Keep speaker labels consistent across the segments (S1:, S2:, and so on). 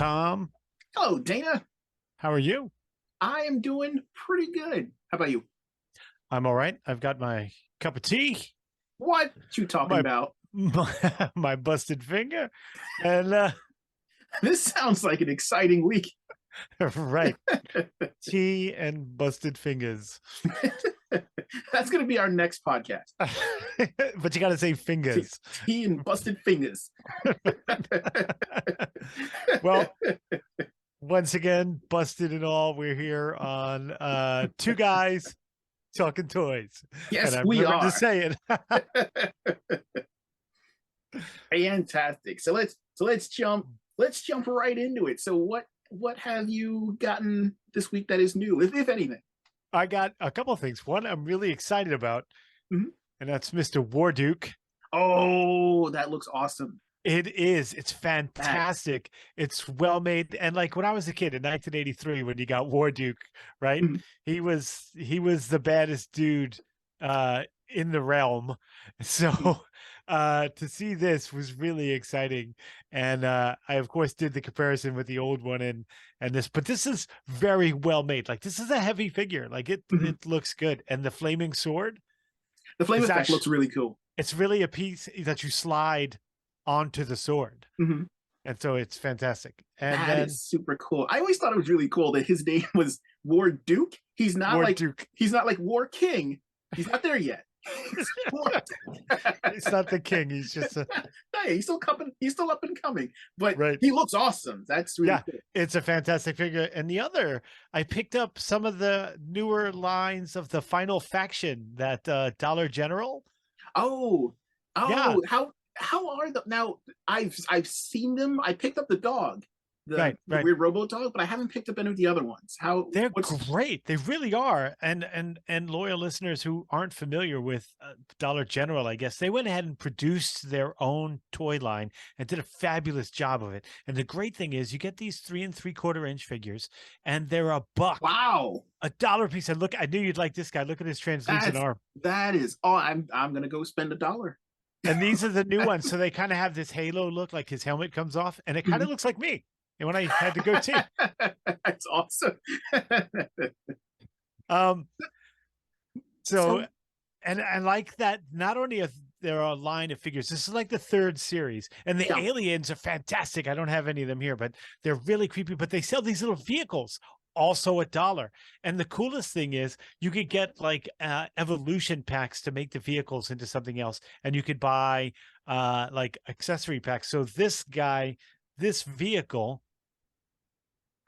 S1: Tom.
S2: Hello, Dana.
S1: How are you?
S2: I am doing pretty good. How about you?
S1: I'm all right. I've got my cup of tea,
S2: What you talking
S1: my
S2: about?
S1: my busted finger, and
S2: This sounds like an exciting week.
S1: right, tea and busted fingers.
S2: That's going to be our next podcast.
S1: But you got to say
S2: Tea,
S1: fingers.
S2: tea and busted fingers.
S1: Well, once again, busted and all, we're here on Two Guys Talking Toys, and
S2: Yes,
S1: I
S2: we
S1: remember to
S2: are.
S1: say it.
S2: Fantastic. So let's jump right into it. So what have you gotten this week that is new, if anything?
S1: I got a couple of things. One I'm really excited about,
S2: Mhm.
S1: and that's Mr. Warduke.
S2: Oh, that looks awesome.
S1: It is. It's
S2: That.
S1: fantastic. It's well made. And like when I was a kid in 1983, when you got Warduke, right?
S2: Mhm.
S1: He was the baddest dude in the realm. So to see this was really exciting. And I of course did the comparison with the old one and this, but this is very well made. Like this is a heavy figure. Like it
S2: Mhm.
S1: it looks good. And the flaming sword
S2: The flame
S1: is
S2: effect
S1: actually
S2: looks really cool.
S1: it's really a piece that you slide onto the sword.
S2: Mhm.
S1: And so it's fantastic. And
S2: That
S1: then
S2: is super cool. I always thought it was really cool that his name was War Duke. He's not
S1: War
S2: like
S1: Duke.
S2: he's not like War King. He's not there yet.
S1: It's not the king. He's just a
S2: Hey, he's still coming. He's still up and coming. But
S1: right.
S2: he looks awesome. That's really
S1: Yeah,
S2: cool.
S1: it's a fantastic figure. And the other, I picked up some of the newer lines of the Final Faction that Dollar General.
S2: Oh,
S1: Yeah,
S2: how are the now? I've seen them. I picked up the dog, the
S1: right,
S2: the
S1: right.
S2: weird robo dog, but I haven't picked up any of the other ones. How
S1: They're
S2: what's
S1: great. They really are. And loyal listeners who aren't familiar with Dollar General, I guess they went ahead and produced their own toy line and did a fabulous job of it. And the great thing is, you get these 3 3/4 inch figures, and they're a buck,
S2: wow?
S1: $1 a piece. And look, I knew you'd like this guy. Look at his translucent
S2: That's
S1: arm.
S2: that is. Oh, I'm gonna go spend $1.
S1: And these are the new ones, so they kind of have this halo look, like his helmet comes off, and it kind of looks like me. And when I had the goatee.
S2: That's awesome.
S1: Um, so
S2: So
S1: and I like that not only are there a line of figures, this is like the third series, and the
S2: yeah,
S1: aliens are fantastic. I don't have any of them here, but they're really creepy. But they sell these little vehicles also $1. And the coolest thing is you could get like evolution packs to make the vehicles into something else, and you could buy like accessory packs. So this vehicle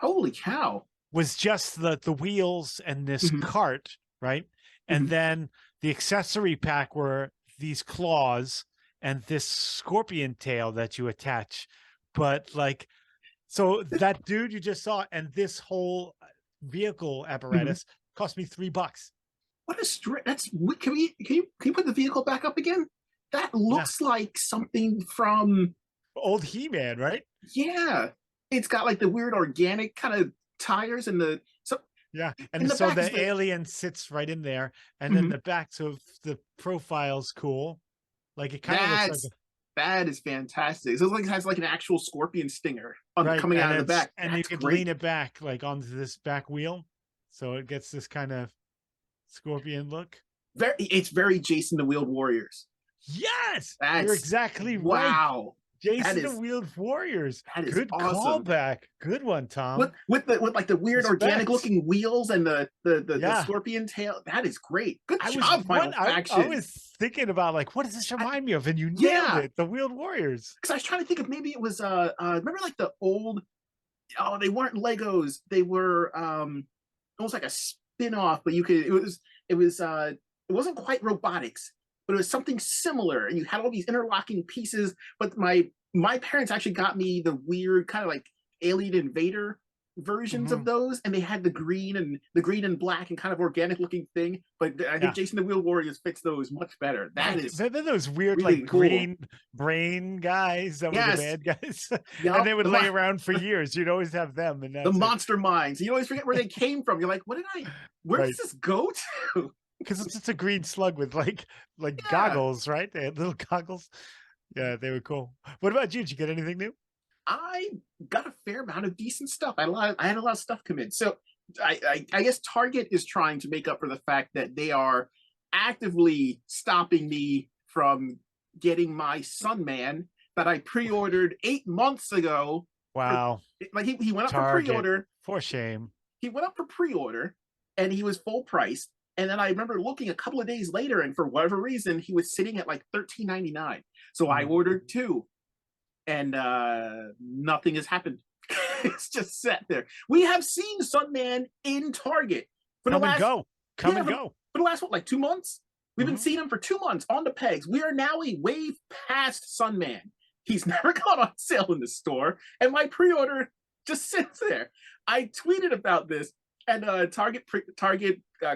S2: holy cow.
S1: was just the wheels and this
S2: Mhm,
S1: cart, right? And
S2: mhm.
S1: then the accessory pack were these claws and this scorpion tail that you attach. But like, so that dude you just saw and this whole vehicle
S2: Mhm.
S1: apparatus cost me $3.
S2: What a that's can you put the vehicle back up again? That
S1: Yeah.
S2: looks like something from
S1: Old He-Man, right?
S2: yeah. It's got like the weird organic kind of tires and the so
S1: Yeah.
S2: in
S1: And
S2: the
S1: so
S2: back is
S1: the
S2: the
S1: alien sits right in there. And then
S2: mhm.
S1: the back, so the profile's cool. Like it kind of looks like
S2: That's that is fantastic. So it's like it has like an actual scorpion stinger on
S1: right,
S2: coming
S1: and
S2: out of the
S1: it's
S2: back.
S1: and you
S2: That's
S1: could lean
S2: great.
S1: it back like onto this back wheel, so it gets this kind of scorpion look.
S2: It's very Jason the Wheeled Warriors.
S1: Yes, you're
S2: That's
S1: exactly right.
S2: wow. That
S1: Jason the
S2: is
S1: Wheeled Warriors.
S2: that is
S1: Good
S2: awesome.
S1: callback. Good one, Tom.
S2: With like the weird organic
S1: Respect.
S2: looking wheels and the
S1: Yeah.
S2: scorpion tail. That is great. Good
S1: I was
S2: job,
S1: one
S2: Final
S1: I
S2: Faction.
S1: was thinking about like what does this
S2: I,
S1: remind me of? And you nailed
S2: yeah,
S1: it. The Wheeled Warriors.
S2: because I was trying to think of maybe it was remember like the old oh they weren't Legos, they were almost like a spin-off, but you could it wasn't quite robotics, but it was something similar, and you had all these interlocking pieces. But my parents actually got me the weird kind of like Alien Invader versions of
S1: Mhm.
S2: those, and they had the green and black and kind of organic looking thing. But I think
S1: Yeah.
S2: Jason the Wheel Warriors fits those much better. That
S1: Right.
S2: is
S1: They're those weird,
S2: really
S1: like
S2: cool.
S1: green brain guys that were the
S2: Yes,
S1: bad guys. And
S2: yup.
S1: they would lay around for years. You'd always have them, and
S2: The
S1: that's it.
S2: monster minds. You always forget where they came from. You're like, what did I? Where does
S1: Right.
S2: this go to?
S1: Because it's just a green slug with like
S2: Yeah.
S1: goggles, right? They had little goggles. Yeah, they were cool. What about you? Did you get anything new?
S2: I got a fair amount of decent stuff. I had a lot of stuff come in. So I guess Target is trying to make up for the fact that they are actively stopping me from getting my Sunman that I pre-ordered 8 months ago. For
S1: Wow.
S2: like he went up for
S1: Target.
S2: pre-order.
S1: For shame.
S2: He went up for pre-order, and he was full price. And then I remember looking a couple of days later, and for whatever reason, he was sitting at like $13.99. So I
S1: Mm.
S2: ordered two, and nothing has happened. It's just sat there. We have seen Sunman in Target for the
S1: Come and
S2: last
S1: go. Come
S2: yeah
S1: and go.
S2: for the last what, like 2 months. We've been
S1: Mhm.
S2: seeing him for 2 months on the pegs. We are now a wave past Sunman. He's never gone on sale in the store, and my pre-order just sits there. I tweeted about this, and Target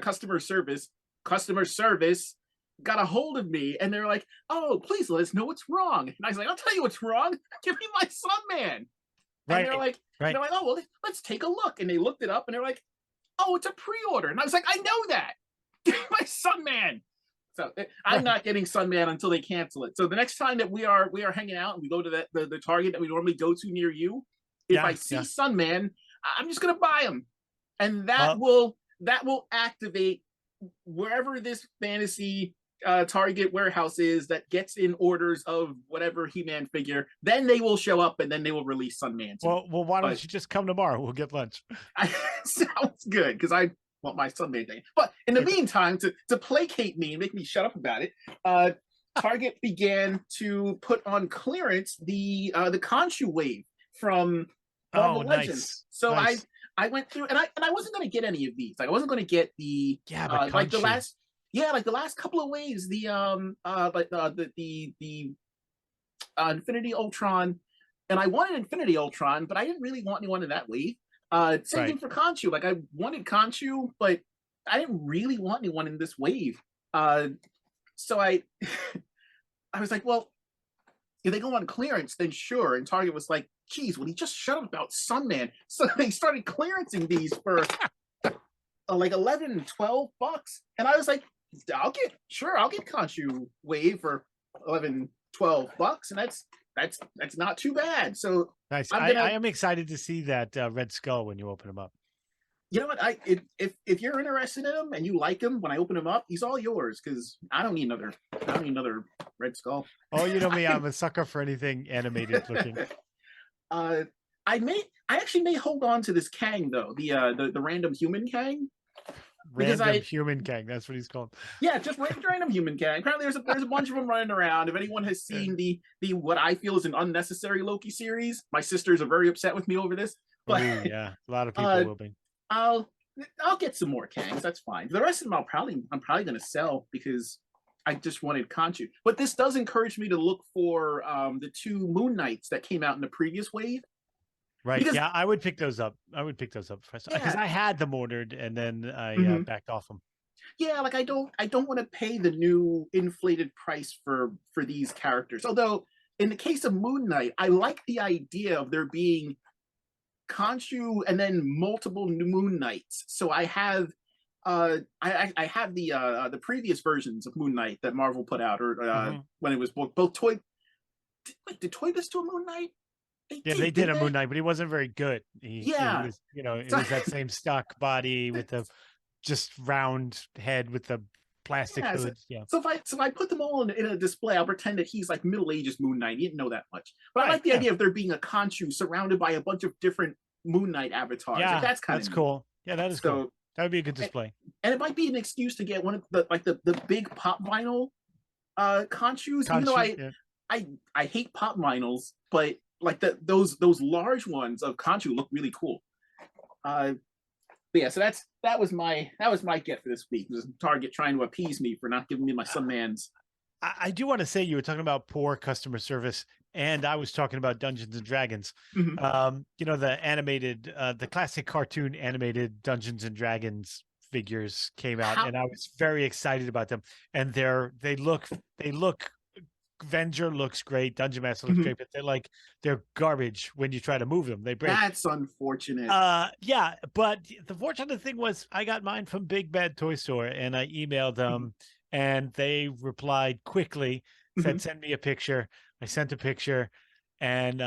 S2: customer service got a hold of me, and they're like, "Oh, please let us know what's wrong." And I was like, "I'll tell you what's wrong. Give me my Sunman." And
S1: Right. Right.
S2: they're like, "Oh, well, let's take a look." And they looked it up, and they're like, "Oh, it's a pre-order." And I was like, "I know that. Give me my Sunman." So I'm
S1: Right.
S2: not getting Sunman until they cancel it. So the next time that we are hanging out and we go to the Target that we normally go to near you, if I
S1: Yeah.
S2: see
S1: Yeah.
S2: Sunman, I'm just gonna buy them, and
S1: Well,
S2: that will activate wherever this fantasy Target warehouse is that gets in orders of whatever He-Man figure. Then they will show up, and then they will release Sunman to me.
S1: why
S2: But
S1: don't you just come tomorrow? We'll get lunch.
S2: sounds good because I want my Sunday thing. But in the
S1: Okay.
S2: meantime, to placate me and make me shut up about it, uh, Target began to put on clearance the Khonshu wave from
S1: Oh,
S2: Marvel Legends.
S1: nice.
S2: So
S1: Nice.
S2: I went through, and I wasn't going to get any of these. Like I wasn't going to get the
S1: Yeah, but
S2: like the
S1: Khonshu.
S2: last like the last couple of waves, the like the Infinity Ultron, and I wanted Infinity Ultron, but I didn't really want anyone in that wave. Same thing
S1: Right.
S2: for Khonshu. Like I wanted Khonshu, but I didn't really want anyone in this wave. So I was like, well, if they go on clearance, then sure. And Target was like, geez, well, he just shut up about Sunman. So they started clearancing these for like 11, $12. And I was like, I'll get Khonshu wave for 11, $12. And that's not too bad. So
S1: Nice.
S2: I'm
S1: I
S2: gonna,
S1: am excited to see that Red Skull when you open them up.
S2: you know what? If you're interested in him and you like him, when I open him up, he's all yours because I don't need another Red Skull.
S1: Oh, you know me, I'm a sucker for anything animated looking.
S2: uh, I actually may hold on to this Kang though, the random human Kang, because
S1: Random human gang. That's what he's called.
S2: just random human Kang. Apparently, there's a bunch of them running around. If anyone has
S1: Yeah.
S2: seen the what I feel is an unnecessary Loki series, my sisters are very upset with me over this. But
S1: Oh, yeah. A lot of people
S2: uh,
S1: will be.
S2: I'll I'll get some more Kangs. That's fine. The rest of them I'm probably going to sell because I just wanted Conchu. But this does encourage me to look for the two Moon Knights that came out in the previous wave,
S1: Right.
S2: because
S1: Yeah, I would pick those up. I would pick those up first because
S2: yeah,
S1: I had them ordered and then I
S2: mhm.
S1: backed off them.
S2: Yeah, like I don't want to pay the new inflated price for these characters. Although in the case of Moon Knight, I like the idea of there being Khonshu and then multiple Moon Knights. So I have I have the previous versions of Moon Knight that Marvel put out, or
S1: Hmm.
S2: when it was both Toy. Did Toy Biz do a Moon Knight? They
S1: Yeah, they did
S2: didn't
S1: a Moon
S2: they?
S1: Knight, but he wasn't very good. He
S2: Yeah.
S1: was, it
S2: So,
S1: was that same stock body with the just round head with the plastic
S2: yeah.
S1: hood. Yeah.
S2: So if I put them all in a display, I'll pretend that he's like Middle Ages Moon Knight. He didn't know that much, but I
S1: Right.
S2: like the
S1: Yeah.
S2: idea of there being a Khonshu surrounded by a bunch of different Moon Knight avatars. Like
S1: Yeah.
S2: that's kind of
S1: That's
S2: neat.
S1: cool. Yeah, that is cool.
S2: So
S1: That would be a good
S2: and,
S1: display.
S2: and it might be an excuse to get one of the big pop vinyl Khonshus, even though
S1: Conchu. Yeah.
S2: I hate pop vinyls, but like those large ones of Khonshu look really cool. But yeah, so that was my get for this week. It was Target trying to appease me for not giving me my Sunmans.
S1: I do want to say you were talking about poor customer service, and I was talking about Dungeons and Dragons.
S2: Mm-hmm.
S1: The animated, the classic cartoon animated Dungeons and Dragons figures came out,
S2: How
S1: and I was very excited about them. And they look. Venger looks great, Dungeon Master looks
S2: mhm.
S1: great, but they're garbage when you try to move them. They break.
S2: That's unfortunate.
S1: Yeah, but the fortunate thing was I got mine from Big Bad Toy Store and I emailed
S2: Mhm.
S1: them and they replied quickly, said,
S2: Mhm.
S1: send me a picture. I sent a picture and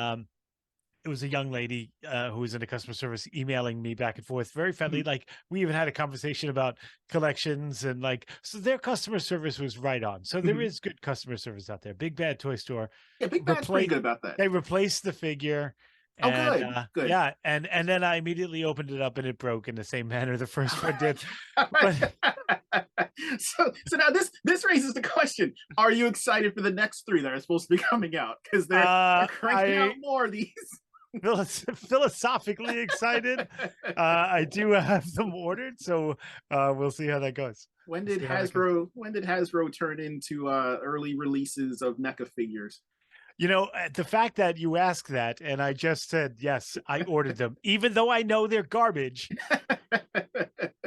S1: it was a young lady who was in the customer service emailing me back and forth, very friendly.
S2: Mhm.
S1: Like we even had a conversation about collections and like, so their customer service was right on. So there
S2: Mhm.
S1: is good customer service out there. Big Bad Toy Store
S2: Yeah, Big Bad's pretty
S1: replace
S2: good about that.
S1: they replaced the figure,
S2: Oh,
S1: and
S2: good, good.
S1: yeah, and then I immediately opened it up and it broke in the same manner the first one did. But
S2: So now this raises the question: are you excited for the next three that are supposed to be coming out? Because they're cranking out
S1: I
S2: more of these.
S1: philosophically excited. I do have them ordered, so we'll see how that goes.
S2: When
S1: We'll
S2: did
S1: see how that goes.
S2: Hasbro turn into early releases of NECA figures?
S1: You know, the fact that you asked that, and I just said yes, I ordered them, even though I know they're garbage,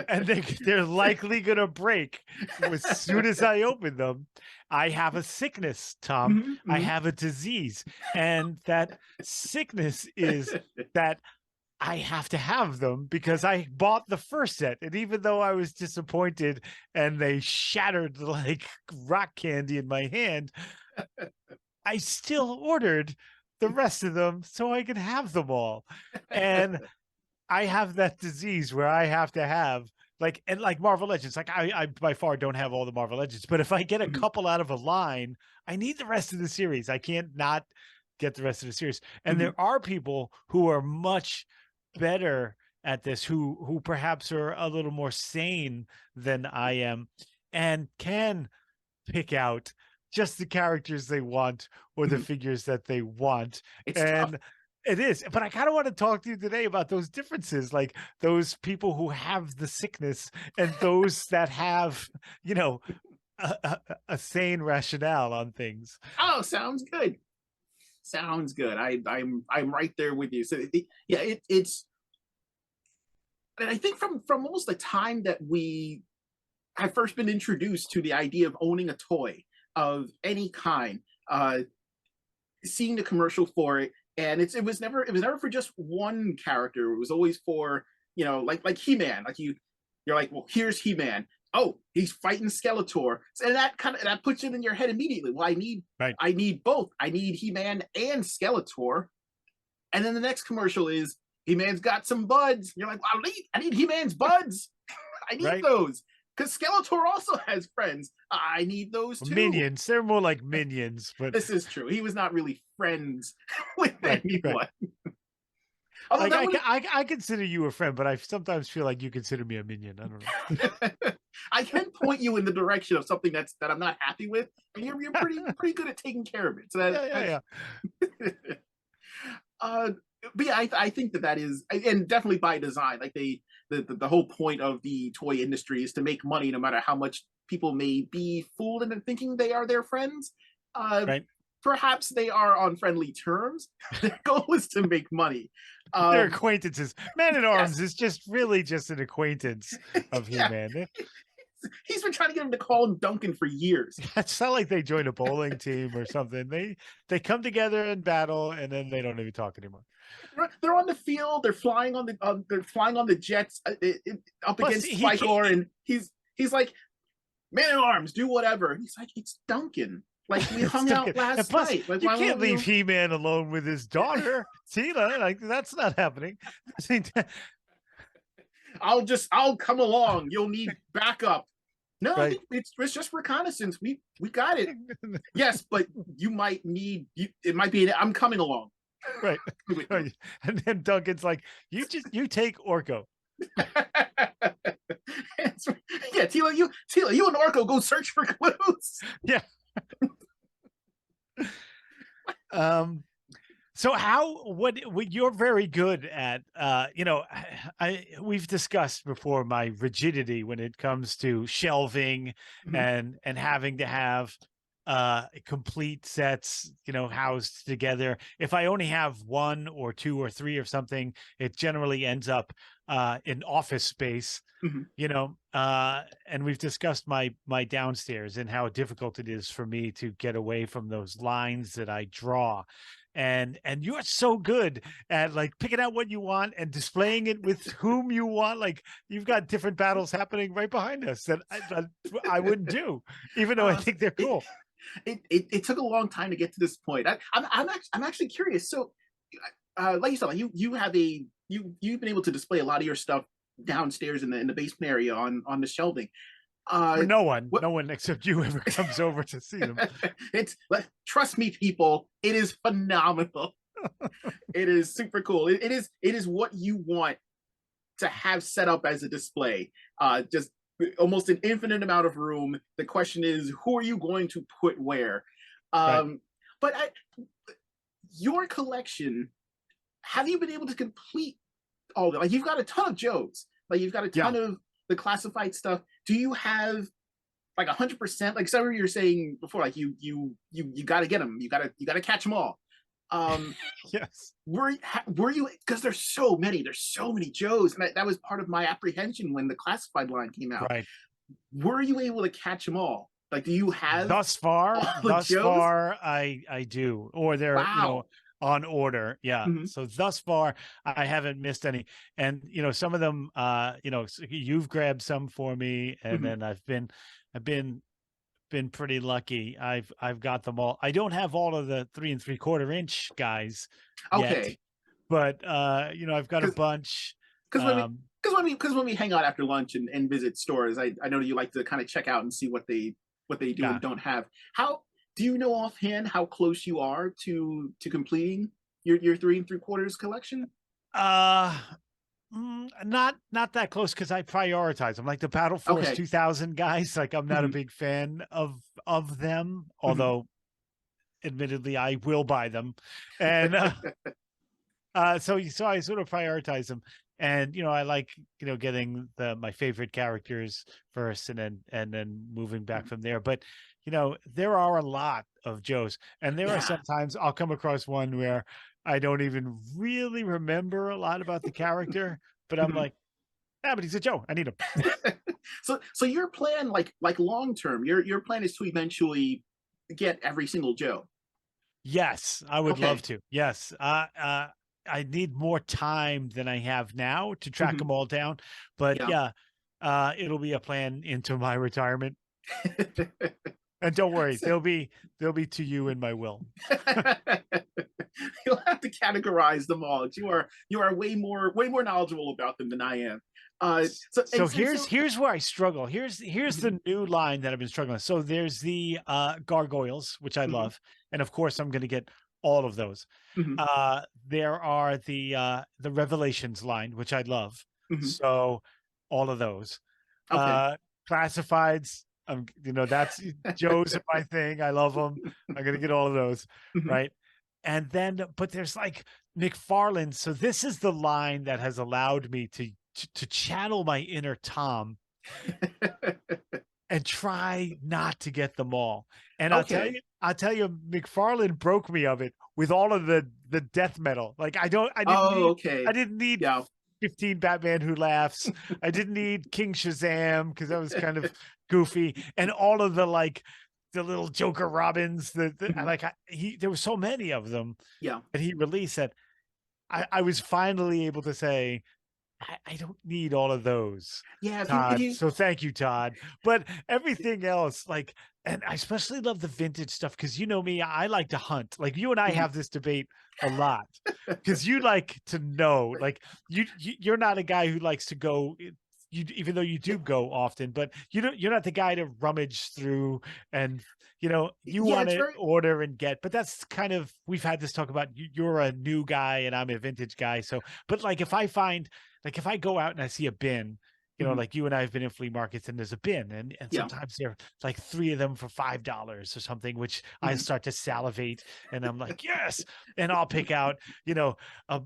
S1: and they're likely gonna break as soon as I open them. I have a sickness, Tom.
S2: Mhm,
S1: I
S2: mhm.
S1: have a disease, and that sickness is that I have to have them because I bought the first set. And even though I was disappointed and they shattered like rock candy in my hand, I still ordered the rest of them so I could have them all. And I have that disease where I have to have like, and like Marvel Legends, like I by far don't have all the Marvel Legends, but if I get a
S2: Mhm,
S1: couple out of a line, I need the rest of the series. I can't not get the rest of the series. And
S2: mhm.
S1: there are people who are much better at this, who perhaps are a little more sane than I am, and can pick out just the characters they want or the
S2: Mhm.
S1: figures that they want.
S2: It's tough.
S1: And it is, but I kind of want to talk to you today about those differences, like those people who have the sickness and those that have, you know, a sane rationale on things.
S2: Oh, sounds good. Sounds good. I'm right there with you. So yeah, it's and I think from almost the time that we have first been introduced to the idea of owning a toy of any kind, uh, seeing the commercial for it, and it was never for just one character. It was always for, like He-Man. Like you're like, well, here's He-Man. Oh, he's fighting Skeletor, and that puts it in your head immediately. Well,
S1: Right.
S2: I need both. I need He-Man and Skeletor. And then the next commercial is He-Man's got some buds. You're like, well, I need He-Man's buds. I need
S1: Right.
S2: those. Because Skeletor also has friends. I need those too.
S1: Minions. They're more like minions, but
S2: This is true. He was not really friends with
S1: right. Right.
S2: anyone. Although
S1: Like
S2: that would
S1: I consider you a friend, but I sometimes feel like you consider me a minion. I don't know.
S2: have I can point you in the direction of something that I'm not happy with, and you're pretty good at taking care of it. So
S1: Yeah, yeah,
S2: that's
S1: yeah.
S2: uh but yeah, I think that is, and definitely by design. Like the whole point of the toy industry is to make money, no matter how much people may be fooled into thinking they are their friends. Uh,
S1: Right.
S2: Perhaps they are on friendly terms. Their goal is to make money.
S1: They're
S2: Um,
S1: acquaintances. Man at
S2: yes,
S1: Arms is just really just an acquaintance of
S2: yeah.
S1: He-Man.
S2: He's been trying to get him to call him Duncan for years.
S1: It's not like they join a bowling team or something. They come together in battle and then they don't even talk anymore.
S2: They're on the field. They're flying on the jets up
S1: Plus,
S2: against
S1: he can't.
S2: Spikor, and he's like, man at arms, do whatever. And he's like, it's Duncan. Like we
S1: It's
S2: hung
S1: Duncan.
S2: out
S1: And
S2: last
S1: plus,
S2: night. Like
S1: you
S2: why
S1: can't
S2: won't
S1: leave
S2: you?
S1: He-Man alone with his daughter, Tina. Like that's not happening.
S2: I'll come along. You'll need backup. No, I
S1: Right.
S2: think it's just reconnaissance. We got it. Yes, but you might need you. It might be. I'm coming along
S1: Right.
S2: with you.
S1: Right. And then Duncan's like, you take Orko.
S2: Yeah, Tila, you and Orko go search for clues.
S1: Yeah. Um So how what you're very good at I we've discussed before my rigidity when it comes to shelving
S2: Mhm,
S1: and having to have complete sets, housed together. If I only have one or two or three or something, it generally ends up in office space,
S2: mhm.
S1: and we've discussed my downstairs and how difficult it is for me to get away from those lines that I draw, and you're so good at like picking out what you want and displaying it with whom you want. Like you've got different battles happening right behind us that I wouldn't do, even though I
S2: So
S1: think they're
S2: it,
S1: cool.
S2: it took a long time to get to this point. I'm actually curious. So like you said, like you have a you've been able to display a lot of your stuff downstairs in the basement area on the shelving.
S1: Where
S2: Uh, what
S1: no one except you ever comes over to see them.
S2: it's trust me, people, it is phenomenal. It is super cool. It is what you want to have set up as a display. Just almost an infinite amount of room. The question is, who are you going to put where?
S1: Right.
S2: Um, but your collection, have you been able to complete all of it? Like you've got a ton of Joes, like you've got a
S1: Yeah.
S2: ton of the classified stuff. Do you have like 100%? Like some of you were saying before, like you got to get them. You got to catch them all. Um,
S1: Yes.
S2: were you, because there's so many Joes, and that was part of my apprehension when the classified line came out.
S1: Right.
S2: Were you able to catch them all? Like, do you have all the
S1: Thus
S2: Joes?
S1: far, I do, or they're, you know,
S2: Wow.
S1: on order. Yeah.
S2: Hmm.
S1: So thus far, I haven't missed any. And, you know, some of them, you know, you've grabbed some for me, and
S2: Hmm.
S1: then I've been pretty lucky. I've got them all. I don't have all of the 3 3/4 inch guys yet,
S2: Okay.
S1: but you know, I've got a
S2: Because
S1: bunch.
S2: because when we
S1: Um,
S2: when we hang out after lunch and visit stores, I know you like to kind of check out and see what they do
S1: yeah.
S2: and don't have. How do you know offhand how close you are to completing your 3 3/4 collection?
S1: Uh, not that close because I prioritize them. Like the Battle Force
S2: Okay.
S1: 2000 guys, like I'm not a
S2: Hmm.
S1: big fan of them,
S2: Hmm.
S1: although admittedly I will buy them. And so I sort of prioritize them. And you know, I like, you know, getting my favorite characters first and then moving back from there. But you know, there are a lot of Joes, and there are
S2: Yeah.
S1: sometimes I'll come across one where I don't even really remember a lot about the character, but I'm
S2: Mhm.
S1: like, yeah, but he's a Joe. I need him.
S2: So your plan, like long term, your plan is to eventually get every single Joe.
S1: Yes, I would love
S2: Okay.
S1: to. Yes. I need more time than I have now to track
S2: Hmm.
S1: them all down. But
S2: Yeah.
S1: yeah, it'll be a plan into my retirement. And don't worry,
S2: So-
S1: they'll be to you in my will.
S2: You'll have to categorize them all. You are way more knowledgeable about them than I am. So
S1: So
S2: and so.
S1: here's where I struggle. Here's
S2: Mhm.
S1: the new line that I've been struggling with. So there's the gargoyles, which I
S2: Mhm.
S1: love, and of course I'm going to get all of those.
S2: Mhm.
S1: There are the Revelations line, which I love.
S2: Mhm.
S1: So all of those.
S2: Okay.
S1: Classifieds, you know, that's Joe's are my thing. I love them. I'm gonna get all of those,
S2: Mhm.
S1: right? And then, but there's like McFarlane. So this is the line that has allowed me to channel my inner Tom and try not to get them all. And
S2: Okay.
S1: I'll tell you, McFarlane broke me of it with all of the death metal. Like
S2: Oh,
S1: I
S2: okay.
S1: didn't need
S2: Yeah.
S1: 15 Batman Who Laughs. I didn't need King Shazam because that was kind of goofy. And all of the little Joker Robins I
S2: Mhm.
S1: like there were so many of them
S2: Yeah.
S1: that he released that I was finally able to say, I don't need all of those,
S2: Yeah. If
S1: Todd.
S2: you.
S1: So thank you, Todd. But everything else, like, and I especially love the vintage stuff because you know me, I like to hunt. Like you and I
S2: Mhm.
S1: have this debate a lot because you like to know. Like you're not a guy who likes to go. You even though you do go often, but you're not the guy to rummage through and you know you
S2: Yeah.
S1: want
S2: It's
S1: to
S2: very.
S1: order and get. But that's kind of we've had this talk about. You're a new guy and I'm a vintage guy. So, but like if I find like if I go out and I see a bin, you know,
S2: Mhm.
S1: like you and I have been in flea markets and there's a bin and
S2: Yeah.
S1: sometimes there are like 3 of them for $5 or something, which I
S2: Mhm.
S1: start to salivate and I'm like, yes. And I'll pick out, you know, a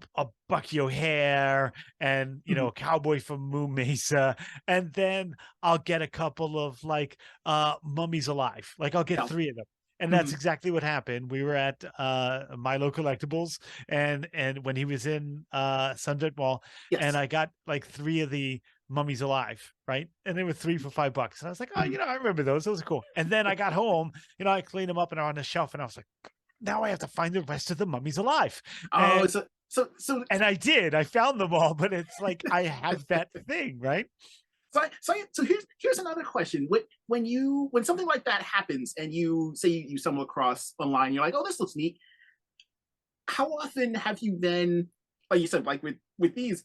S1: Bucky O'Hare and, you know,
S2: Mhm.
S1: a cowboy from Moo Mesa. And then I'll get a couple of like mummies alive. Like I'll get
S2: Yeah.
S1: 3 of them. And that's
S2: Mhm.
S1: exactly what happened. We were at Milo Collectibles and when he was in Sunset Mall and
S2: Yes.
S1: I got like 3 of the mummies alive, right? And they were 3 for $5. And I was like, oh,
S2: Mhm.
S1: you know, I remember those. Those are cool. And then I got home, you know, I cleaned them up and are on the shelf, and I was like, now I have to find the rest of the mummies alive.
S2: Oh, so
S1: And I did. I found them all, but it's like I have that thing, right?
S2: so here's another question. When something like that happens and you say you stumble across online, you're like, oh, this looks neat. how often have you then, like you said, like with these,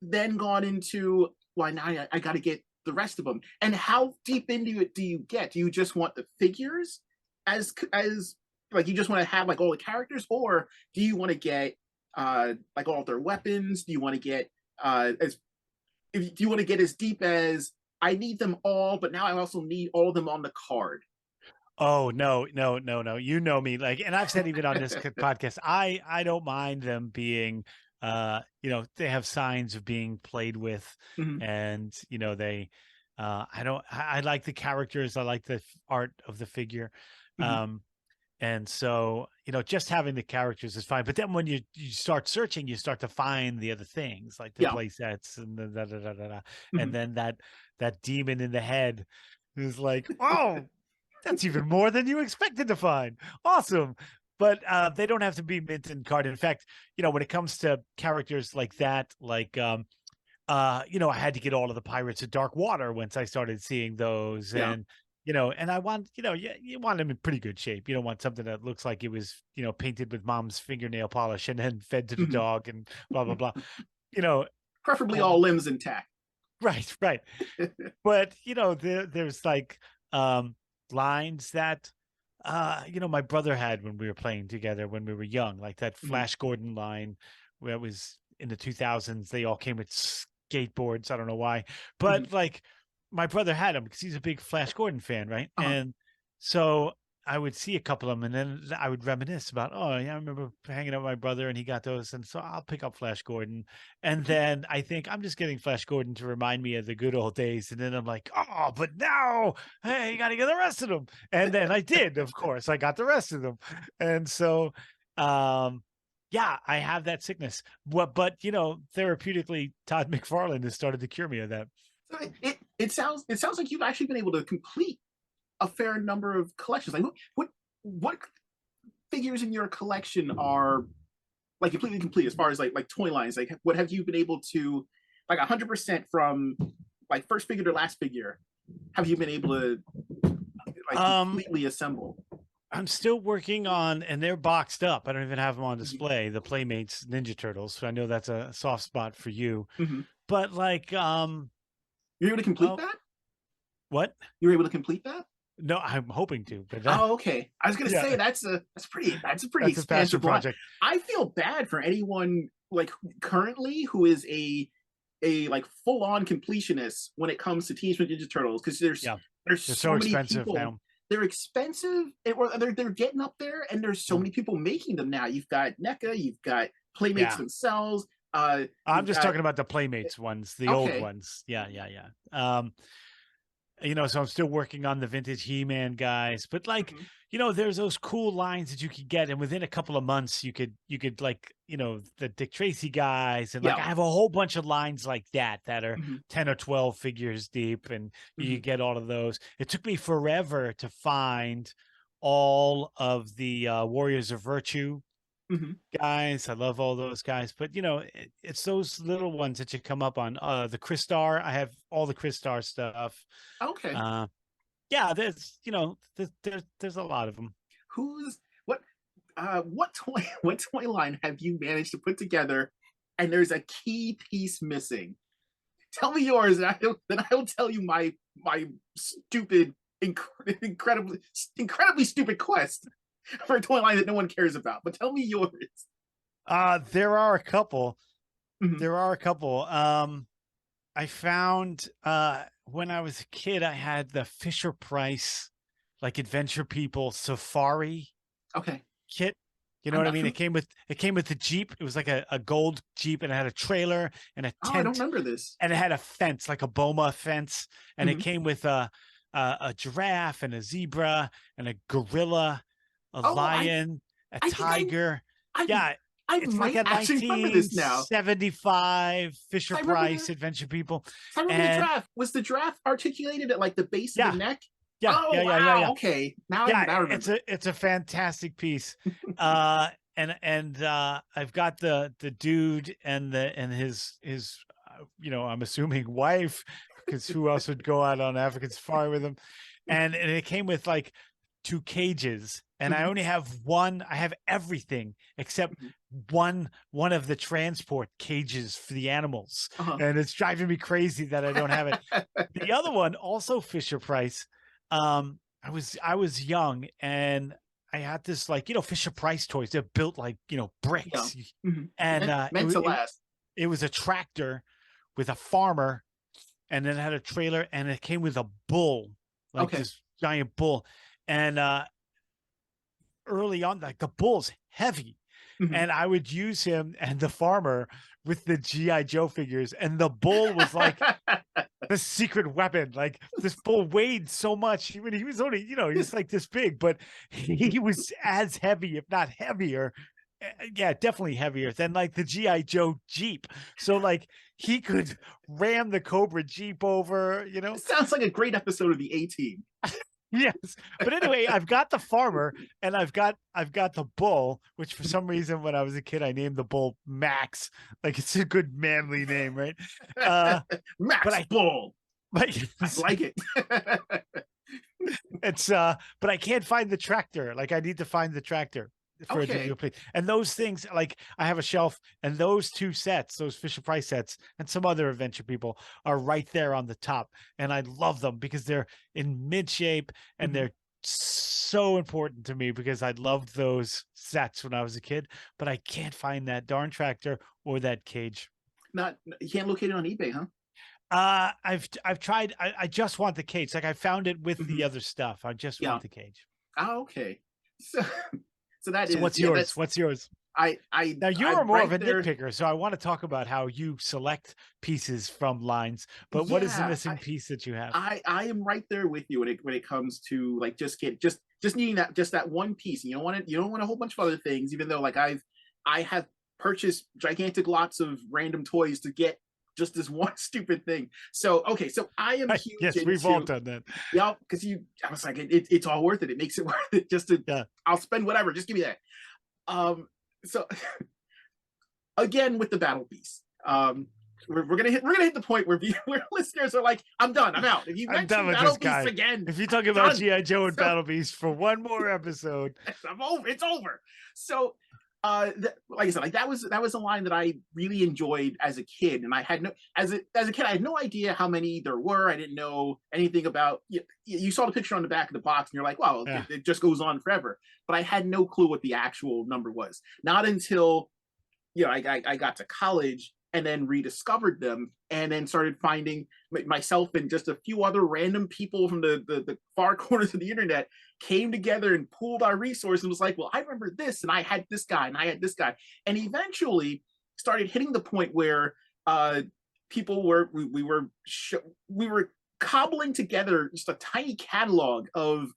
S2: then gone into, well, now I got to get the rest of them, and how deep into it do you get? Do you just want the figures as like you just want to have like all the characters, or do you want to get like all their weapons? Do you want to get as if do you want to get as deep as I need them all, but now I also need all of them on the card?
S1: Oh no, no, no, no. You know me, like, and I've said even on this podcast, I don't mind them being, they have signs of being played with,
S2: Mhm,
S1: and they, I don't, I like the characters, I like the art of the figure,
S2: mhm.
S1: um, and so just having the characters is fine. But then when you start searching, you start to find the other things like the
S2: Yeah.
S1: play sets and the da da da da, da. And
S2: Mhm.
S1: then that demon in the head is like, oh, that's even more than you expected to find. Awesome. But they don't have to be mint and card. In fact, when it comes to characters like that, like I had to get all of the Pirates of Dark Water once I started seeing those.
S2: Yeah.
S1: And and I want, you want them in pretty good shape. You don't want something that looks like it was, painted with mom's fingernail polish and then fed to the
S2: Mhm.
S1: dog and blah blah blah. You know,
S2: Preferably
S1: um,
S2: all limbs intact.
S1: right, right. But there's like lines that my brother had when we were playing together when we were young, like that
S2: Mhm.
S1: Flash Gordon line where it was in the 2000s. They all came with skateboards. I don't know why,
S2: Mhm.
S1: but like my brother had them because he's a big Flash Gordon fan, right?
S2: Uh-huh.
S1: And so I would see a couple of them, and then I would reminisce about, oh yeah, I remember hanging out with my brother, and he got those, and so I'll pick up Flash Gordon. And then I think I'm just getting Flash Gordon to remind me of the good old days. And then I'm like, oh, but now, hey, you got to get the rest of them. And then I did, of course, I got the rest of them. And so, um, yeah, I have that sickness. But therapeutically, Todd McFarlane has started to cure me of that.
S2: So it sounds like you've actually been able to complete a fair number of collections. Like what figures in your collection are like completely complete as far as like toy lines? Like what have you been able to, like 100% from like first figure to last figure? Have you been able to like
S1: Um,
S2: completely assemble?
S1: I'm still working on, and they're boxed up. I don't even have them on
S2: Mhm.
S1: display. The Playmates Ninja Turtles. So I know that's a soft spot for you.
S2: Mhm.
S1: But like,
S2: You're able to complete
S1: oh,
S2: that?
S1: what?
S2: You're able to complete that?
S1: No, I'm hoping to, but
S2: Oh, okay. I was gonna
S1: yeah,
S2: say that's a pretty
S1: that's a passion
S2: expansive line.
S1: project.
S2: I feel bad for anyone like currently who is a like full on completionist when it comes to Teenage Mutant Ninja Turtles, because
S1: Yeah,
S2: there's
S1: they're
S2: so
S1: so
S2: many
S1: expensive
S2: people.
S1: now.
S2: They're expensive, or they're getting up there, and there's so
S1: Mm,
S2: many people making them now. You've got NECA, you've got Playmates
S1: yeah,
S2: themselves,
S1: I'm
S2: you've
S1: just
S2: got
S1: talking about the Playmates ones, the old
S2: okay.
S1: ones. Yeah, yeah, yeah. So I'm still working on the vintage He-Man guys, but like,
S2: Mhm.
S1: there's those cool lines that you could get, and within a couple of months, you could like, the Dick Tracy guys, and like
S2: Yeah.
S1: I have a whole bunch of lines like that are
S2: Mhm.
S1: 10 or 12 figures deep, and you
S2: Mhm.
S1: get all of those. It took me forever to find all of the Warriors of Virtue
S2: Mhm.
S1: guys. I love all those guys, but it's those little ones that you come up on. The Crystar, I have all the Crystar stuff.
S2: Okay.
S1: Uh, yeah, there's a lot of them.
S2: Who's what toy what toy line have you managed to put together and there's a key piece missing? Tell me yours, and I will tell you my stupid, incredibly stupid quest for a toy line that no one cares about. But tell me yours.
S1: There are a couple.
S2: Mhm.
S1: There are a couple. I found when I was a kid, I had the Fisher Price, like Adventure People Safari
S2: Okay,
S1: kit. You know
S2: I'm
S1: what I
S2: not
S1: mean?
S2: from.
S1: It came with the Jeep. It was like a gold Jeep, and it had a trailer and a
S2: Oh, I don't
S1: tent,
S2: remember this.
S1: and it had a fence, like a Boma fence, and it
S2: Mhm.
S1: came with a giraffe and a zebra and a gorilla, a
S2: Oh,
S1: lion, a
S2: I think
S1: tiger.
S2: I
S1: Yeah,
S2: I
S1: it's like
S2: might
S1: a
S2: actually remember this now.
S1: 1975 Fisher
S2: I remember
S1: Price
S2: the
S1: Adventure People,
S2: I remember the
S1: and
S2: draft. Was the draft articulated at like the base of the
S1: yeah,
S2: neck?
S1: yeah,
S2: Oh
S1: yeah, yeah, yeah,
S2: wow.
S1: yeah.
S2: Okay,
S1: Yeah,
S2: now I
S1: it's
S2: remember.
S1: a fantastic piece. And I've got the dude and his I'm assuming wife, because who else would go out on African safari with him? And it came with like to cages, and I
S2: Mhm,
S1: only have one. I have everything except
S2: mhm.
S1: one of the transport cages for the animals,
S2: Uh-huh.
S1: and it's driving me crazy that I don't have it. The other one, also Fisher Price. I was young, and I had this, like, Fisher Price toys. They're built like,
S2: Yeah.
S1: bricks,
S2: Mhm.
S1: and
S2: Meant to last.
S1: it was a tractor with a farmer, and then it had a trailer, and it came with a bull, like
S2: Okay.
S1: this giant bull. And early on, like, the bull's heavy,
S2: Mhm.
S1: and I would use him and the farmer with the GI Joe figures, and the bull was like the secret weapon. Like, this bull weighed so much. Even he was only, he's like this big, but he was as heavy, if not heavier. Yeah, definitely heavier than like the GI Joe Jeep. So like he could ram the Cobra Jeep over,
S2: It sounds like a great episode of the A-Team.
S1: Yes. But anyway, I've got the farmer, and I've got the bull, which for some reason when I was a kid I named the bull Max. Like, it's a good manly name, right? Uh but
S2: Max
S1: I
S2: Bull.
S1: but
S2: I like it.
S1: it's but I can't find the tractor. Like, I need to find the tractor for it to be
S2: Okay.
S1: complete. And those things, like, I have a shelf, and those two sets, those Fisher Price sets, and some other adventure people are right there on the top. And I love them because they're in mid shape, and
S2: Mhm.
S1: they're so important to me because I loved those sets when I was a kid, but I can't find that darn tractor or that cage.
S2: Not you can't locate it on eBay, huh?
S1: I've tried. I just want the cage. Like, I found it with the
S2: Mhm.
S1: other stuff. I just
S2: Yeah.
S1: want the cage.
S2: Oh, okay. So so that
S1: So
S2: is
S1: what's
S2: yeah,
S1: yours?
S2: that's
S1: What's yours? Now, you're
S2: I'm
S1: more of
S2: right
S1: a
S2: there.
S1: nitpicker, so I want to talk about how you select pieces from lines. But what is the
S2: Yeah,
S1: missing piece that you have?
S2: I am right there with you when it comes to like just needing that one piece. You don't want a whole bunch of other things, even though like I have purchased gigantic lots of random toys to get just this one stupid thing. So okay, so I am huge
S1: Yes, we've all
S2: into
S1: done that.
S2: yeah, because you I was like it's all worth it. It makes it worth it just to
S1: Yeah.
S2: I'll spend whatever, just give me that. So again with the battle beast. We're gonna hit the point where where listeners are like, I'm done, I'm out. If you
S1: I'm done
S2: mention
S1: with
S2: battle
S1: this
S2: beasts
S1: guy.
S2: again,
S1: If you
S2: I'm
S1: talk about
S2: done.
S1: G.I. Joe and
S2: So
S1: Battle Beast for one more episode,
S2: I'm over. It's over. So like I said, like that was a line that I really enjoyed as a kid, and I had no as a kid I had no idea how many there were. I didn't know anything about. You saw the picture on the back of the box, and you're like, wow,
S1: yeah.
S2: it just goes on forever. But I had no clue what the actual number was. Not until I got to college and then rediscovered them and then started finding myself and just a few other random people from the far corners of the internet came together and pooled our resources and was like, well, I remember this and I had this guy and I had this guy. And eventually started hitting the point where people were, we were cobbling together just a tiny catalog of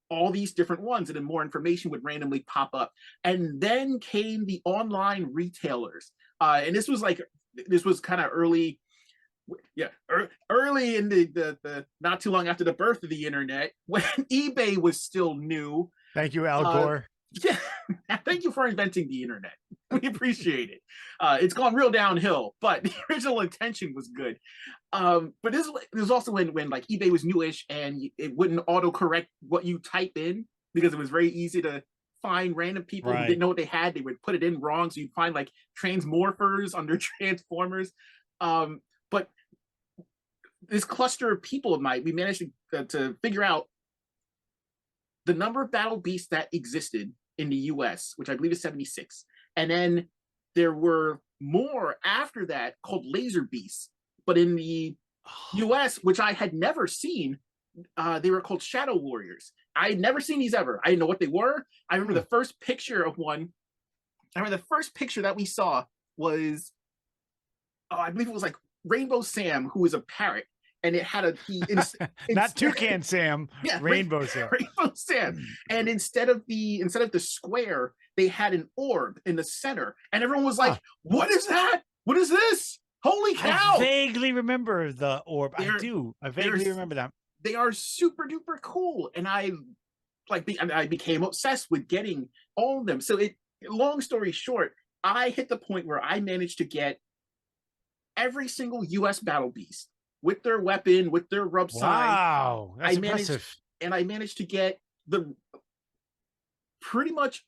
S2: all these different ones, and then more information would randomly pop up. And then came the online retailers, and this was kind of early, yeah, early in the not too long after the birth of the internet when eBay was still new.
S1: Thank you, Al
S2: Uh,
S1: Gore.
S2: yeah, thank you for inventing the internet. We appreciate it. It's gone real downhill, but the original intention was good. But this was also when like eBay was newish and it wouldn't autocorrect what you type in because it was very easy to find random people who
S1: Right.
S2: didn't know what they had. They would put it in wrong, so you'd find like transmorphers under transformers. But this cluster of people of mine, we managed to figure out the number of battle beasts that existed in the US, which I believe is 76. And then there were more after that called laser beasts. But in the US, which I had never seen, they were called shadow warriors. I had never seen these ever. I didn't know what they were. I remember
S1: Hmm.
S2: the first picture of one. I remember the first picture that we saw was, I believe it was like Rainbow Sam, who was a parrot, and it had a
S1: Not Toucan Sam,
S2: yeah,
S1: Rainbow Sam.
S2: Rainbow Sam. And instead of the square, they had an orb in the center, and everyone was
S1: Huh.
S2: like, "What is that? What is this? Holy
S1: I
S2: cow!"
S1: vaguely remember the orb. I
S2: They're
S1: do. I
S2: they're
S1: vaguely remember that.
S2: they are super duper cool, and I became obsessed with getting all of them. So it long story short, I hit the point where I managed to get every single US battle beast with their weapon, with their rub sign.
S1: Wow,
S2: I
S1: that's
S2: managed
S1: impressive.
S2: I managed to get pretty much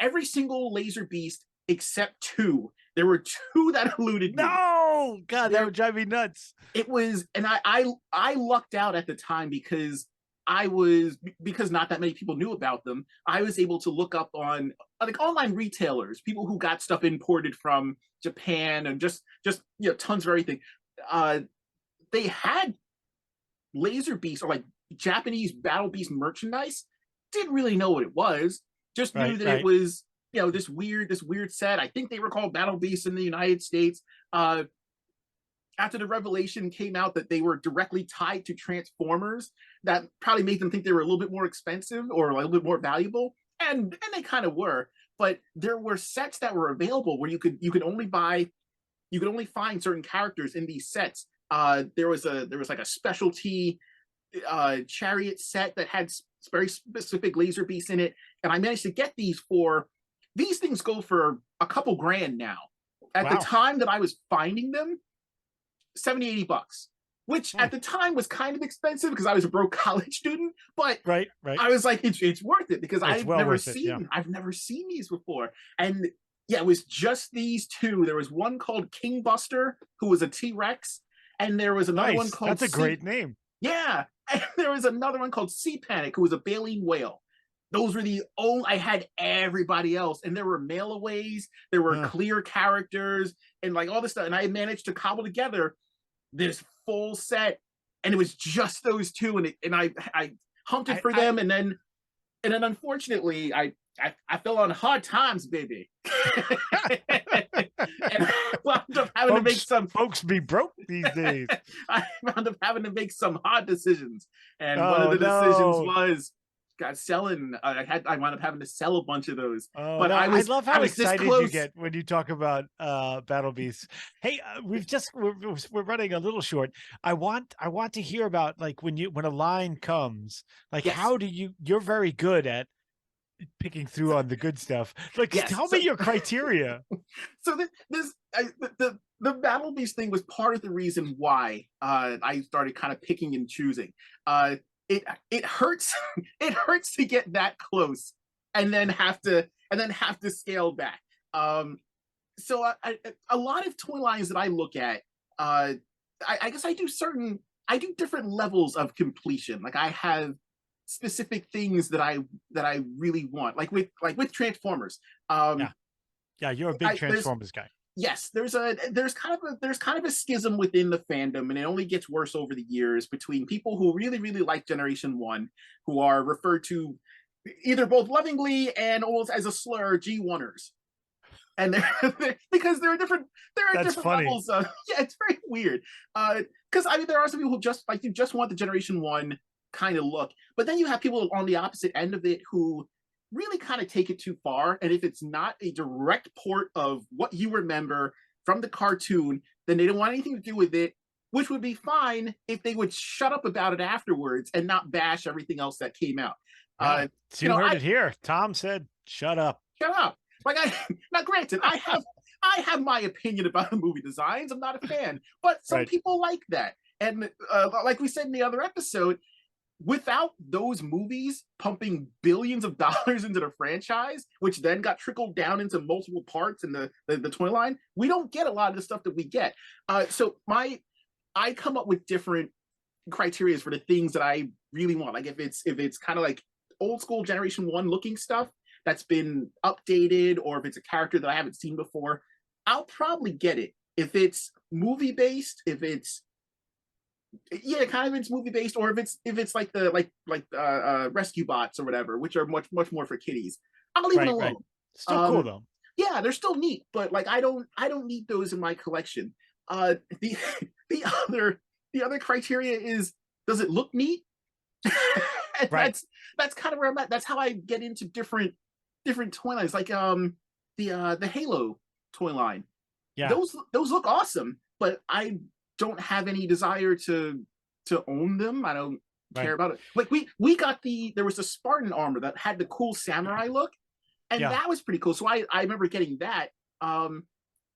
S2: every single laser beast except two. There were two that eluded me.
S1: No, God, that
S2: There,
S1: would drive me nuts.
S2: it was, and I lucked out at the time because because not that many people knew about them. I was able to look up on like online retailers, people who got stuff imported from Japan and just tons of everything. Uh, they had laser beast or like Japanese battle beast merchandise. Didn't really know what it was. Just knew
S1: Right,
S2: that it
S1: right.
S2: was this weird set. I think they were called battle beasts in the United States. After the revelation came out that they were directly tied to Transformers, that probably made them think they were a little bit more expensive or a little bit more valuable, and they kind of were. But there were sets that were available where you could only find certain characters in these sets. There was like a specialty chariot set that had very specific laser beasts in it, and I managed to get these things go for a couple grand now. At the
S1: Wow.
S2: time that I was finding them, 70-80 bucks, which
S1: Hmm.
S2: at the time was kind of expensive because I was a broke college student, but
S1: Right, right.
S2: I was like, it's worth it because
S1: It's well worth it. Yeah.
S2: I've never seen these before. And yeah, it was just these two. There was one called King Buster, who was a T-Rex, and there was another one
S1: Nice.
S2: called
S1: That's a great name.
S2: Yeah. And there was another one called Sea Panic, who was a baleen whale. Those were the only I had everybody else, and there were mailaways, there were
S1: Huh.
S2: clear characters, and like all this stuff. And I managed to cobble together this full set, and it was just those two, and I hunted for
S1: I
S2: them, and then unfortunately I fell on hard times, baby. And I wound up having to make some
S1: folks be broke these days.
S2: I wound up having to make some hard decisions, and one of
S1: Oh
S2: the decisions
S1: no.
S2: was got selling. I wound up having to sell a bunch of those,
S1: Oh
S2: but
S1: no, I love
S2: I
S1: how
S2: was this
S1: excited you
S2: close.
S1: get when you talk about Battle Beasts. Hey, we're running a little short. I want to hear about like when a line comes, like
S2: Yes,
S1: how do you're very good at picking through
S2: so,
S1: on the good stuff. Like
S2: yes.
S1: tell me
S2: So
S1: your criteria.
S2: so the battle beast thing was part of the reason why I started kind of picking and choosing. It hurts it hurts to get that close and then have to scale back. So a lot of toy lines that I look at, I guess I do different levels of completion. Like I have specific things that I really want. Like with Transformers.
S1: Yeah. Yeah, you're a big
S2: There's
S1: Transformers guy.
S2: yes, there's kind of a schism within the fandom, and it only gets worse over the years between people who really like Generation One, who are referred to either both lovingly and almost as a slur, G1ers. And because there are
S1: That's
S2: different
S1: funny.
S2: levels of yeah, it's very weird. Because I mean there are some people who you just want the Generation One kind of look, but then you have people on the opposite end of it who really kind of take it too far. And if it's not a direct port of what you remember from the cartoon, then they don't want anything to do with it, which would be fine if they would shut up about it afterwards and not bash everything else that came out.
S1: Yeah.
S2: Uh,
S1: So
S2: you
S1: you
S2: know,
S1: heard
S2: I
S1: it here. Tom said, shut up.
S2: shut up. Like I now, granted, I have my opinion about the movie designs. I'm not a fan, but some
S1: Right.
S2: people like that. And like we said in the other episode, without those movies pumping billions of dollars into the franchise, which then got trickled down into multiple parts in the toy line, we don't get a lot of the stuff that we get. So I come up with different criteria for the things that I really want. Like if it's kind of like old school Generation One looking stuff that's been updated, or if it's a character that I haven't seen before, I'll probably get it. If it's movie based, if it's yeah, kind of it's movie based, or if it's like the rescue bots or whatever, which are much more for kiddies, I'll leave it
S1: Right, right.
S2: alone.
S1: Still cool
S2: Um,
S1: though.
S2: yeah, they're still neat, but like I don't need those in my collection. The the the other criteria is, does it look neat? And
S1: Right.
S2: that's kind of where I'm at. That's how I get into different toy lines, like the Halo toy line.
S1: Yeah.
S2: Those look awesome, but I don't have any desire to own them. I don't care
S1: Right.
S2: about it. Like we got there was a Spartan armor that had the cool samurai look, and
S1: Yeah.
S2: that was pretty cool. So I remember getting that. Um,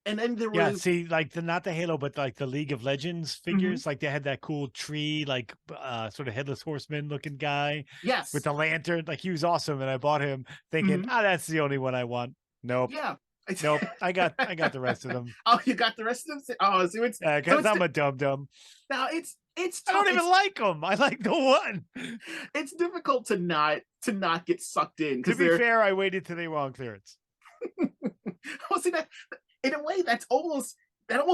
S2: And then there
S1: Yeah,
S2: was
S1: see, like not the Halo, but like the League of Legends
S2: Mhm.
S1: figures. Like they had that cool tree, like sort of headless horseman looking guy with
S2: Yes.
S1: the lantern. Like he was awesome, and I bought him thinking,
S2: Mhm.
S1: that's the only one I want. Nope,
S2: Yeah.
S1: nope. I got the rest of them.
S2: Oh, you got the rest of them? Oh, so
S1: Because
S2: it's
S1: I'm a dum dum.
S2: now it's
S1: I
S2: tough.
S1: don't even like them. I like the one.
S2: It's difficult to not get sucked in
S1: To
S2: because
S1: be
S2: they're
S1: fair, I waited till they were on clearance.
S2: well, see that in a way that almost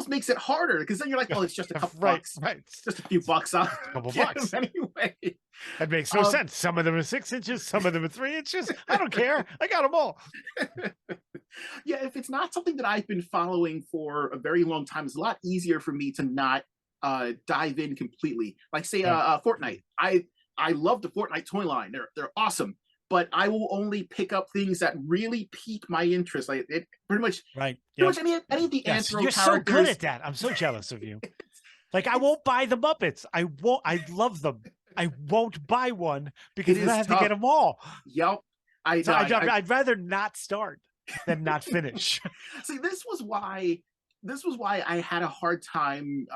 S2: makes it harder because then you're like, well, it's just a couple
S1: Right,
S2: bucks,
S1: right.
S2: just a few bucks. I'll
S1: Just a couple
S2: get them
S1: bucks.
S2: anyway.
S1: That makes no
S2: Um,
S1: sense. Some of them are 6 inches, some of them are 3 inches. I don't care. I got them all.
S2: yeah, if it's not something that I've been following for a very long time, it's a lot easier for me to not dive in completely. Like say
S1: Right,
S2: Fortnite. I love the Fortnite toy line. They're awesome, but I will only pick up things that really pique my interest. Like it
S1: right.
S2: pretty
S1: Yep.
S2: much any of the
S1: Yes,
S2: Anthro
S1: you're so good
S2: characters.
S1: at that. I'm so jealous of you. Like I
S2: It's
S1: won't buy the Muppets. I won't. I love them. I won't buy one
S2: it
S1: because then I
S2: is
S1: have to get
S2: tough.
S1: them all.
S2: Yep. I
S1: So
S2: know.
S1: I'd rather not start than not finish.
S2: See, this was why I had a hard time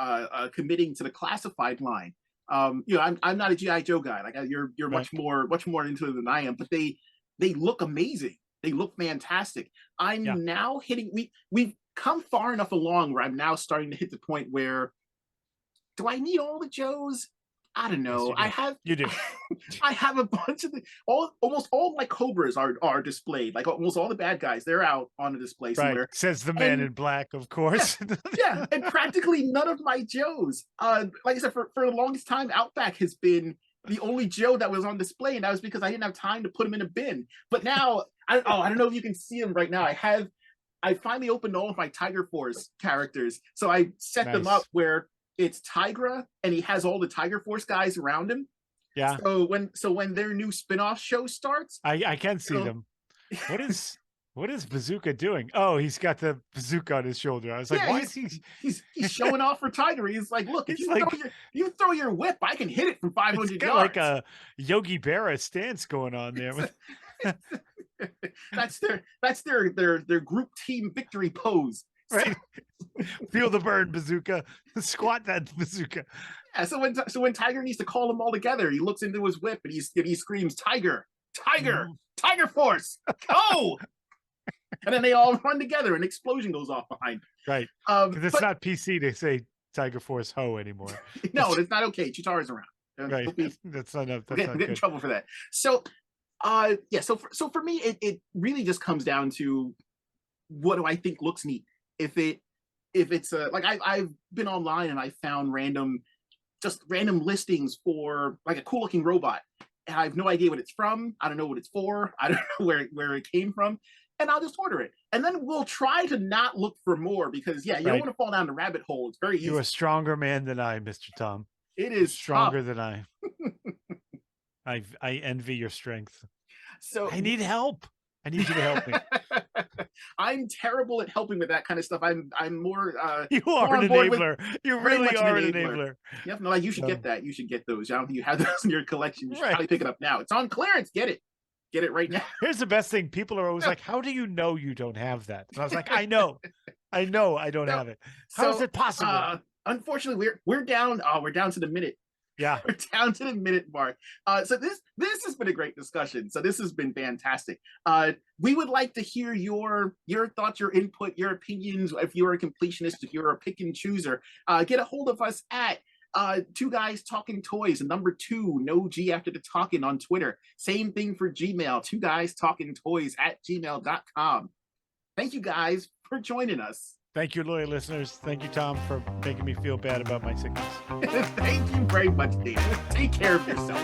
S2: committing to the classified line. I'm not a GI Joe guy. Like you're
S1: Right.
S2: much more into it than I am. But they look amazing. They look fantastic.
S1: Yeah.
S2: I'm now hitting. We've come far enough along where I'm now starting to hit the point where do I need all the Joes? I don't
S1: Yes,
S2: know.
S1: you do. You do.
S2: I have a bunch of almost all my Cobras are displayed. Like almost all the bad guys, they're out on a display
S1: Right.
S2: somewhere.
S1: Says the man
S2: And
S1: in black, of
S2: yeah,
S1: course.
S2: yeah, and practically none of my Joes. Like I said, for the longest time, Outback has been the only Joe that was on display, and that was because I didn't have time to put him in a bin. But now, I don't know if you can see him right now. I finally opened all of my Tiger Force characters, so I set them up
S1: Nice.
S2: where it's Tigra, and he has all the Tiger Force guys around him.
S1: Yeah.
S2: So when their new spin-off show starts,
S1: I can see
S2: it'll
S1: them. What is Bazooka doing? Oh, he's got the bazooka on his shoulder. I was like,
S2: yeah,
S1: why is he?
S2: he's showing off for Tiger. He's like, look, if
S1: He's like
S2: you throw your whip, I can hit it from
S1: it's
S2: 500
S1: got like
S2: yards.
S1: a Yogi Berra stance going on there.
S2: That's their group team victory pose. So,
S1: Right? Feel the burn, bazooka. Squat that bazooka.
S2: yeah, so when Tiger needs to call them all together, he looks into his whip and he screams, Tiger, Tiger,
S1: Mhm.
S2: Tiger Force, go! And then they all run together. An explosion goes off behind.
S1: Right. Because it's
S2: But
S1: not PC to say Tiger Force Ho anymore.
S2: no, it's not okay. Chitara's around.
S1: Right.
S2: We'll
S1: That's not enough.
S2: we'll
S1: That's
S2: we'll
S1: not
S2: get in
S1: good.
S2: trouble for that. So yeah, so for me, it really just comes down to what do I think looks neat. If it's like I've been online and I found random listings for like a cool looking robot, and I have no idea what it's from. I don't know what it's for. I don't know where it came from, and I'll just order it. And then we'll try to not look for more because yeah, you don't
S1: Right.
S2: want to fall down the rabbit hole. It's very
S1: You're a
S2: easy.
S1: stronger man than I, Mr. Tom.
S2: It
S1: You're
S2: is tough.
S1: stronger than I. I envy your strength.
S2: So
S1: I need help. I need you to help me.
S2: I'm terrible at helping with that kind of stuff. I'm
S1: You
S2: more
S1: are an
S2: on board with
S1: enabler. You
S2: very
S1: really
S2: much an
S1: are an
S2: enabler.
S1: enabler.
S2: Yep, no, like you should get
S1: Um,
S2: that. You should get those. I don't think you have those in your collection. You should
S1: right.
S2: probably pick it up now. It's on clearance. Get it right now.
S1: Here's the best thing. People are always like, how do you know you don't have that? And I was like, I know I don't
S2: So,
S1: have it. How is
S2: so
S1: it possible?
S2: unfortunately, we're down. Oh, we're down to the minute.
S1: Yeah.
S2: We're down to the minute mark. So this has been a great discussion. So this has been fantastic. We would like to hear your thoughts, your input, your opinions. If you're a completionist, if you're a pick and chooser, get a hold of us at Two Guys Talking Toys, and number 2, no G after the talking on Twitter. Same thing for Gmail, Two Guys Talking Toys at gmail.com. Thank you guys for joining us.
S1: Thank you, loyal listeners. Thank you, Tom, for making me feel bad about my sickness.
S2: Thank you very much, David. Take care of yourself.